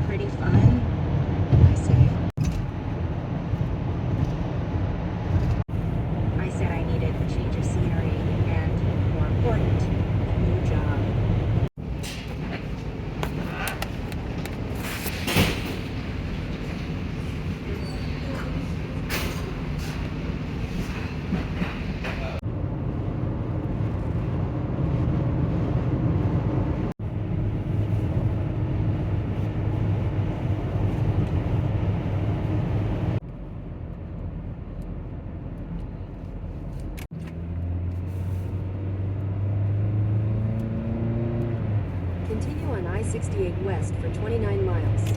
Pretty fun, I say. I said I needed a change of scenery and, more important, a new job. Continue on I-68 West for 29 miles.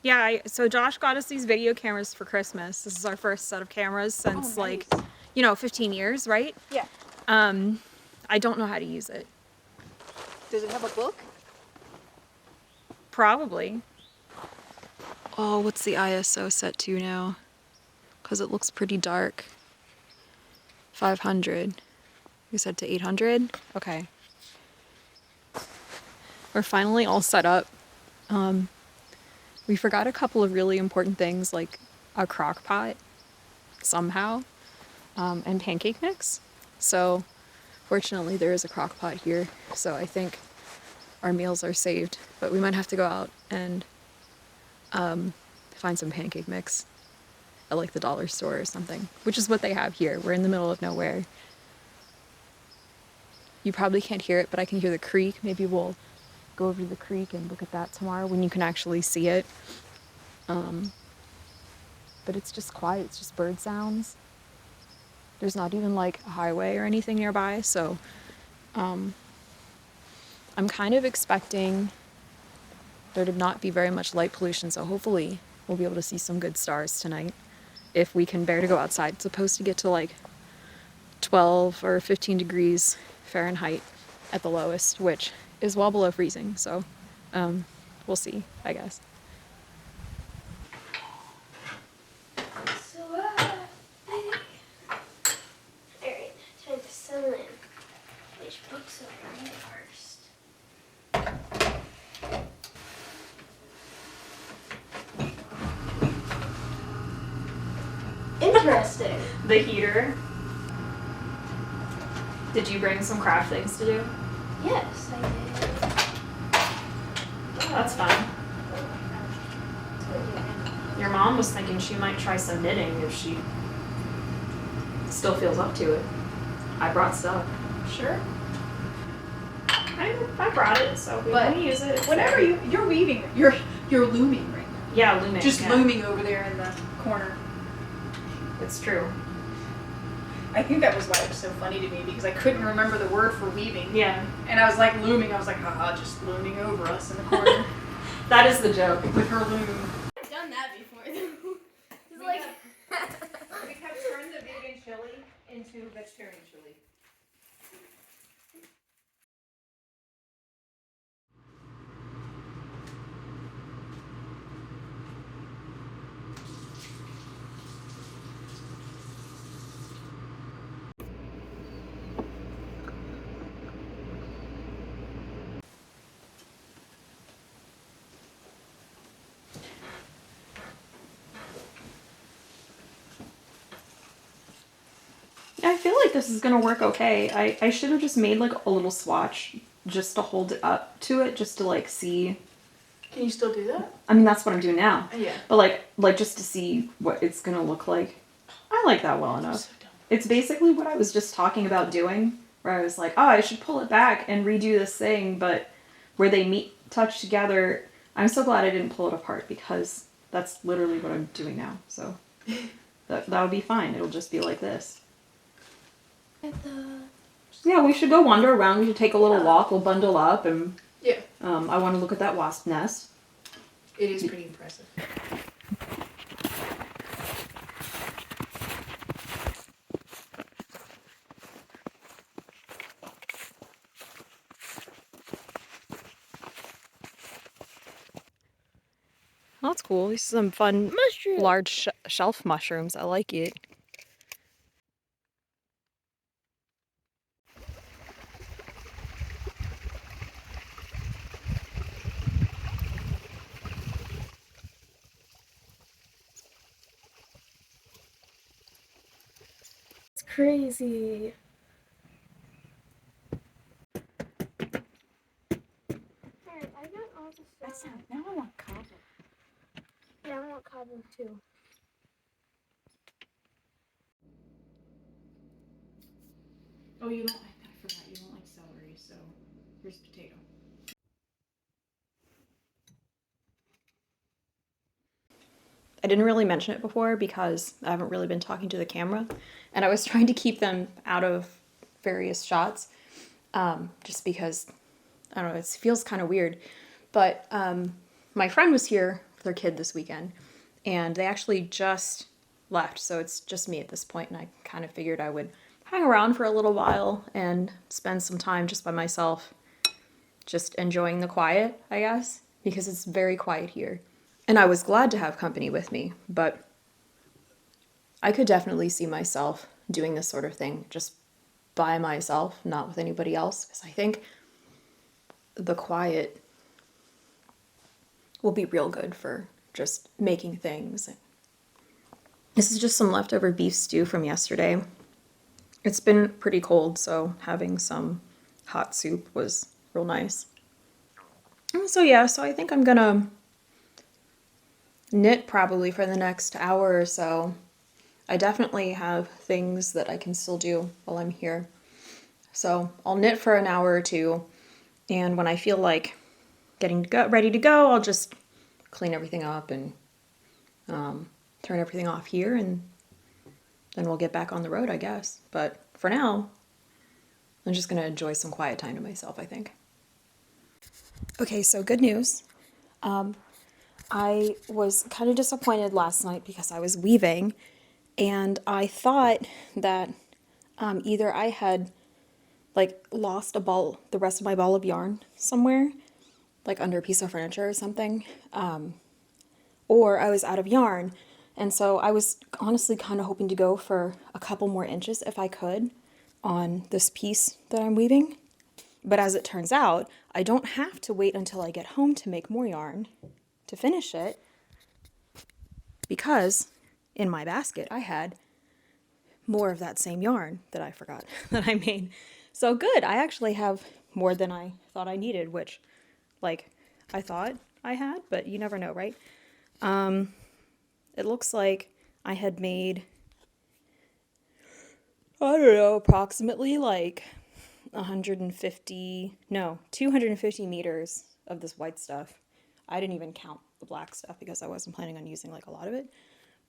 Yeah, so Josh got us these video cameras for Christmas. This is our first set of cameras since nice. 15 years, right? Yeah. I don't know how to use it. Does it have a book? Probably. Oh, what's the ISO set to now? Because it looks pretty dark. 500. We set to 800? Okay. We're finally all set up. We forgot a couple of really important things like a crock pot somehow, and pancake mix. So fortunately there is a crock pot here, so I think our meals are saved, but we might have to go out and find some pancake mix at like the dollar store or something, which is what they have here. We're in the middle of nowhere. You probably can't hear it, but I can hear the creek. Maybe we'll go over to the creek and look at that tomorrow when you can actually see it. But it's just quiet, it's just bird sounds. There's not even like a highway or anything nearby, so I'm kind of expecting there to not be very much light pollution, so hopefully we'll be able to see some good stars tonight if we can bear to go outside. It's supposed to get to like 12 or 15 degrees Fahrenheit at the lowest, which is well below freezing, so we'll see, I guess. Alright, time to settle in. Which books will I read first? Interesting. The heater. Did you bring some craft things to do? Yes, I did. Oh, that's fun. Your mom was thinking she might try some knitting if she still feels up to it. I brought stuff. Sure. I brought it, so we But can use it. Whenever you're weaving, you're looming right now. Yeah, looming. Just yeah. looming over there in the corner. It's true. I think that was why it was so funny to me, because I couldn't remember the word for weaving. Yeah. And I was like looming. I was like, haha, just looming over us in the corner That is the joke. with her loom. I've done that before though. It's We like have turned the vegan chili into vegetarian chili. I feel like this is gonna work okay. I should have just made like a little swatch just to hold it up to it, just to like see. Can you still do that? I mean, that's what I'm doing now. Yeah. But like just to see what it's gonna look like. I like that well enough. So dumb. It's basically what I was just talking about doing, where I was like, oh, I should pull it back and redo this thing, but where they touch together. I'm so glad I didn't pull it apart because that's literally what I'm doing now. So that would be fine. It'll just be like this. Yeah, we should go wander around. We should take a little walk. We'll bundle up and Yeah. I want to look at that wasp nest. It is pretty impressive. Well, that's cool. These are some fun large shelf mushrooms. I like it. It's crazy. Alright, I got all the stuff. Now I want cobbler. Yeah, I want cobbler too. Oh, you don't like, I forgot, you don't like celery, so here's potato. I didn't really mention it before because I haven't really been talking to the camera, and I was trying to keep them out of various shots, just because, I don't know, it feels kind of weird. But my friend was here with her kid this weekend, and they actually just left, so it's just me at this point, and I kind of figured I would hang around for a little while and spend some time just by myself, just enjoying the quiet, I guess, because it's very quiet here. And I was glad to have company with me, but I could definitely see myself doing this sort of thing just by myself, not with anybody else, because I think the quiet will be real good for just making things. This is just some leftover beef stew from yesterday. It's been pretty cold, so having some hot soup was real nice. So yeah, so I think I'm gonna knit probably for the next hour or so. I definitely have things that I can still do while I'm here. So I'll knit for an hour or two, and when I feel like getting ready to go, I'll just clean everything up and turn everything off here, and then we'll get back on the road, I guess. But for now, I'm just gonna enjoy some quiet time to myself, I think. Okay, so good news. I was kind of disappointed last night because I was weaving, and I thought that either I had like lost the rest of my ball of yarn somewhere, like under a piece of furniture or something, or I was out of yarn. And so I was honestly kind of hoping to go for a couple more inches if I could on this piece that I'm weaving. But as it turns out, I don't have to wait until I get home to make more yarn to finish it, because in my basket I had more of that same yarn that I forgot that I made. So good, I actually have more than I thought I needed, which, like, I thought I had, but you never know, right? It looks like I had made, I don't know, approximately like 250 meters of this white stuff. I didn't even count the black stuff because I wasn't planning on using like a lot of it.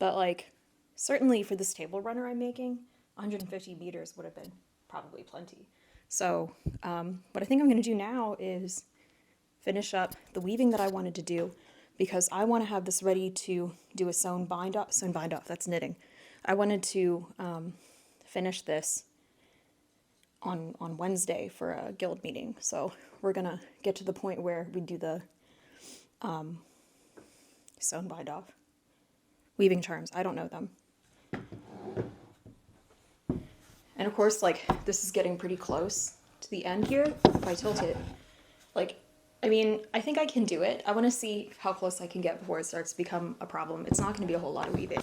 But like, certainly for this table runner I'm making, 150 meters would have been probably plenty. So what I think I'm going to do now is finish up the weaving that I wanted to do, because I want to have this ready to do a sewn bind off, that's knitting. I wanted to finish this on Wednesday for a guild meeting. So we're going to get to the point where we do the sewn bind off. Weaving charms, I don't know them. And of course, like, this is getting pretty close to the end here. If I tilt it, like, I mean, I think I can do it. I want to see how close I can get before it starts to become a problem. It's not going to be a whole lot of weaving.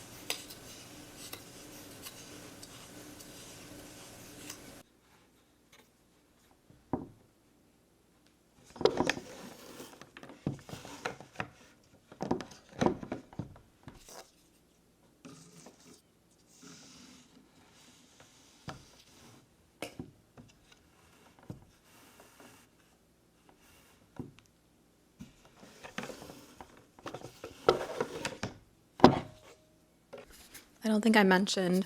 don't think I mentioned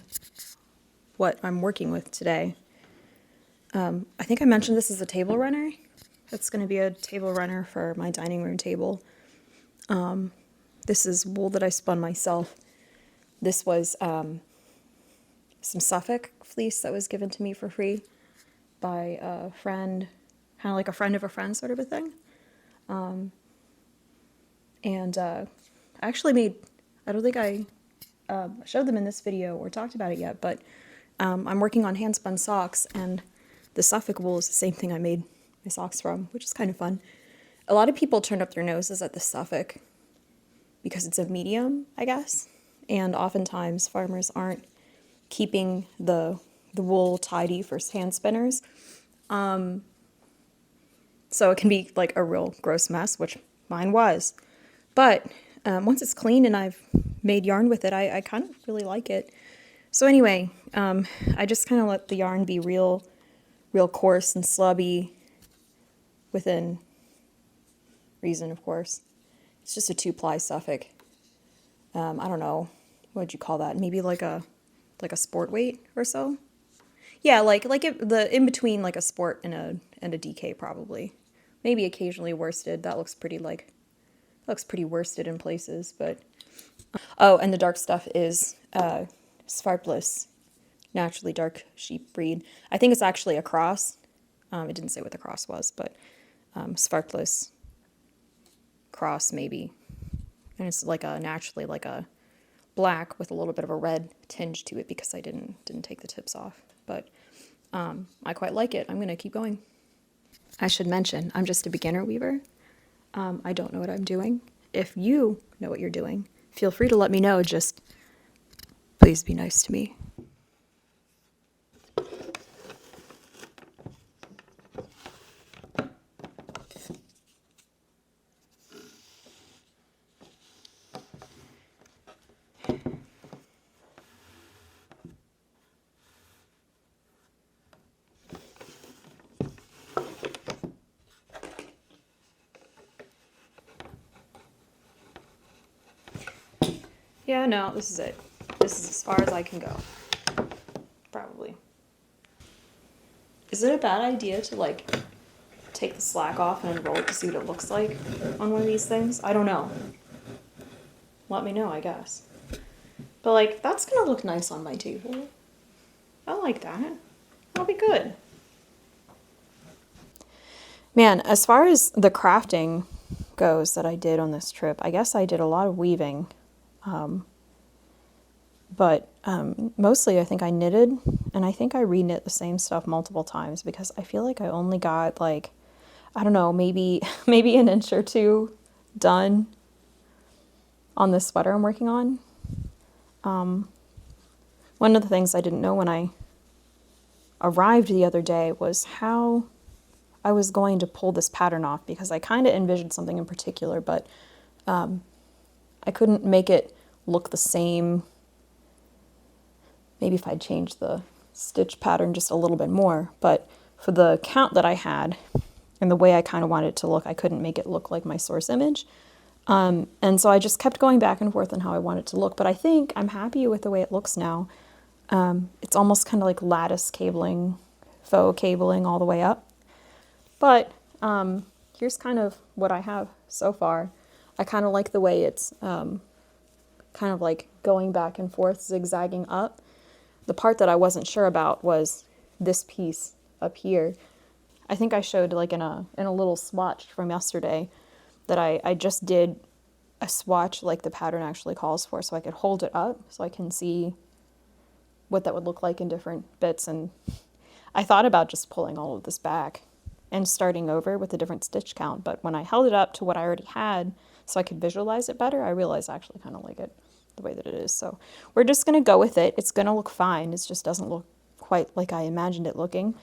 what I'm working with today. I think I mentioned this is a table runner. It's going to be a table runner for my dining room table. This is wool that I spun myself. This was some Suffolk fleece that was given to me for free by a friend, kind of like a friend of a friend sort of a thing. I actually made, I don't think I showed them in this video or talked about it yet, but I'm working on hand spun socks, and the Suffolk wool is the same thing I made my socks from, which is kind of fun. A lot of people turn up their noses at the Suffolk because it's a medium, I guess, and oftentimes farmers aren't keeping the wool tidy for hand spinners. So it can be like a real gross mess, which mine was. But once it's clean and I've made yarn with it, I kind of really like it. So anyway, I just kind of let the yarn be real coarse and slubby within reason, of course. It's just a 2-ply Suffolk. I don't know, what would you call that? Maybe like a sport weight or so. Yeah, the in between like a sport and a DK probably. Maybe occasionally worsted. That looks pretty worsted in places, but oh, and the dark stuff is Svartbliss, naturally dark sheep breed. I think it's actually a cross. It didn't say what the cross was, but Svartbliss cross maybe. And it's like naturally like a black with a little bit of a red tinge to it because I didn't take the tips off. But I quite like it. I'm going to keep going. I should mention, I'm just a beginner weaver. I don't know what I'm doing. If you know what you're doing, feel free to let me know. Just please be nice to me. Yeah, no, this is it. This is as far as I can go. Probably. Is it a bad idea to, like, take the slack off and unroll it to see what it looks like on one of these things? I don't know. Let me know, I guess. But, like, that's gonna look nice on my table. I like that. That'll be good. Man, as far as the crafting goes that I did on this trip, I guess I did a lot of weaving. But mostly I think I knitted, and I think I re-knit the same stuff multiple times because I feel like I only got like, I don't know, maybe an inch or two done on this sweater I'm working on. One of the things I didn't know when I arrived the other day was how I was going to pull this pattern off, because I kind of envisioned something in particular, but I couldn't make it look the same. Maybe if I'd changed the stitch pattern just a little bit more, but for the count that I had and the way I kind of wanted it to look, I couldn't make it look like my source image. And so I just kept going back and forth on how I want it to look, but I think I'm happy with the way it looks now. It's almost kind of like lattice cabling, faux cabling all the way up. But here's kind of what I have so far. I kind of like the way it's kind of like going back and forth, zigzagging up. The part that I wasn't sure about was this piece up here. I think I showed like in a little swatch from yesterday that I just did a swatch like the pattern actually calls for, so I could hold it up so I can see what that would look like in different bits. And I thought about just pulling all of this back and starting over with a different stitch count, but when I held it up to what I already had so I could visualize it better, I realized I actually kind of like it the way that it is. So we're just going to go with it. It's going to look fine. It just doesn't look quite like I imagined it looking.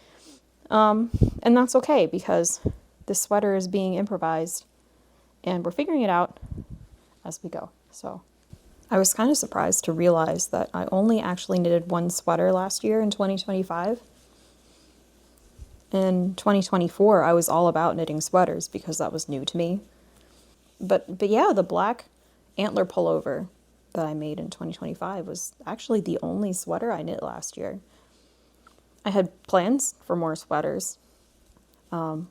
And that's okay, because this sweater is being improvised and we're figuring it out as we go. So I was kind of surprised to realize that I only actually knitted one sweater last year in 2025. In 2024, I was all about knitting sweaters because that was new to me. But yeah, the black antler pullover that I made in 2025 was actually the only sweater I knit last year. I had plans for more sweaters. I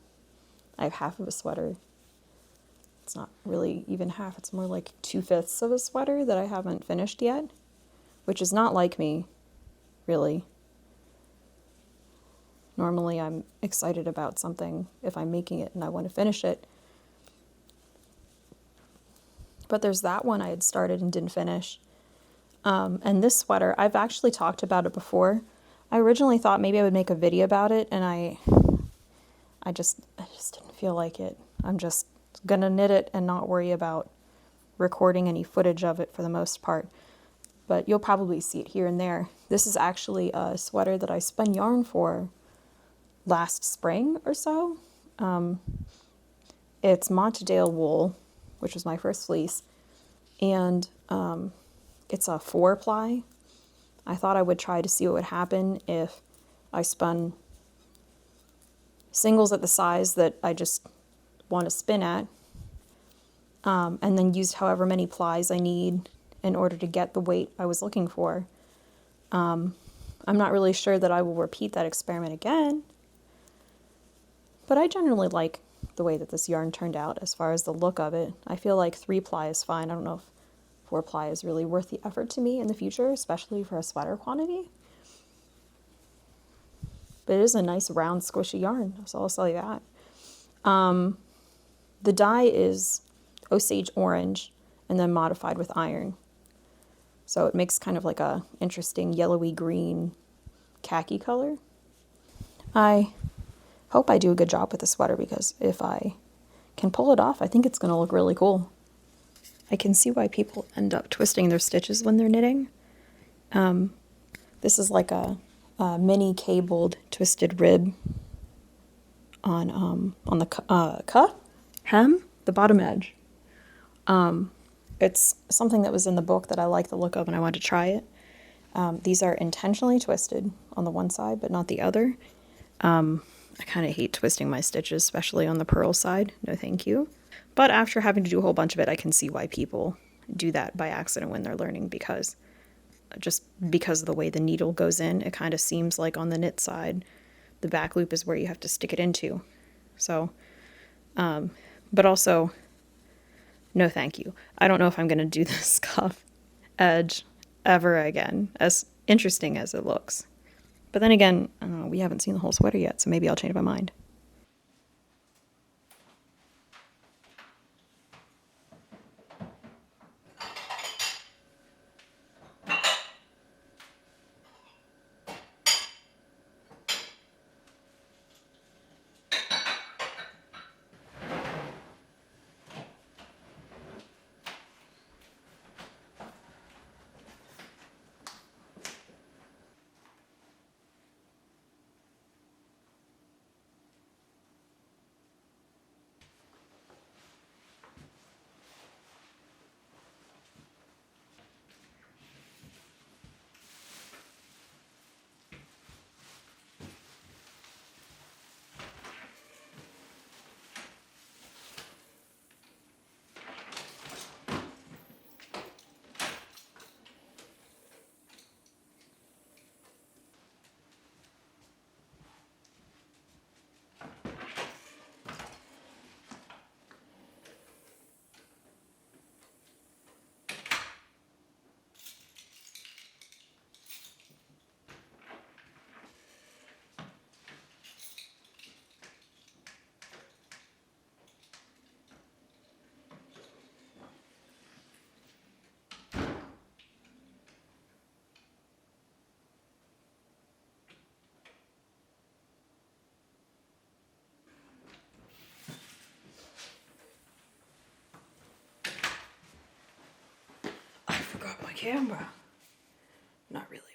have half of a sweater. It's not really even half, it's more like 2/5 of a sweater that I haven't finished yet, which is not like me, really. Normally I'm excited about something if I'm making it and I want to finish it. But there's that one I had started and didn't finish. And this sweater, I've actually talked about it before. I originally thought maybe I would make a video about it, and I just didn't feel like it. I'm just gonna knit it and not worry about recording any footage of it for the most part. But you'll probably see it here and there. This is actually a sweater that I spun yarn for last spring or so. It's Montedale wool, which was my first fleece, and it's a 4-ply. I thought I would try to see what would happen if I spun singles at the size that I just want to spin at, and then used however many plies I need in order to get the weight I was looking for. I'm not really sure that I will repeat that experiment again, but I generally like the way that this yarn turned out as far as the look of it. I feel like 3-ply is fine. I don't know if 4-ply is really worth the effort to me in the future, especially for a sweater quantity. But it is a nice round squishy yarn, so I'll tell you that. The dye is Osage orange and then modified with iron. So it makes kind of like a interesting yellowy green khaki color. I hope I do a good job with the sweater, because if I can pull it off, I think it's going to look really cool. I can see why people end up twisting their stitches when they're knitting. This is like a mini cabled twisted rib on the hem, the bottom edge. It's something that was in the book that I like the look of and I wanted to try it. These are intentionally twisted on the one side, but not the other. I kind of hate twisting my stitches, especially on the purl side. No thank you. But after having to do a whole bunch of it, I can see why people do that by accident when they're learning, because of the way the needle goes in, it kind of seems like on the knit side, the back loop is where you have to stick it into. So, but also, no thank you. I don't know if I'm going to do this cuff edge ever again, as interesting as it looks. But then again, we haven't seen the whole sweater yet, so maybe I'll change my mind. I forgot my camera. Not really.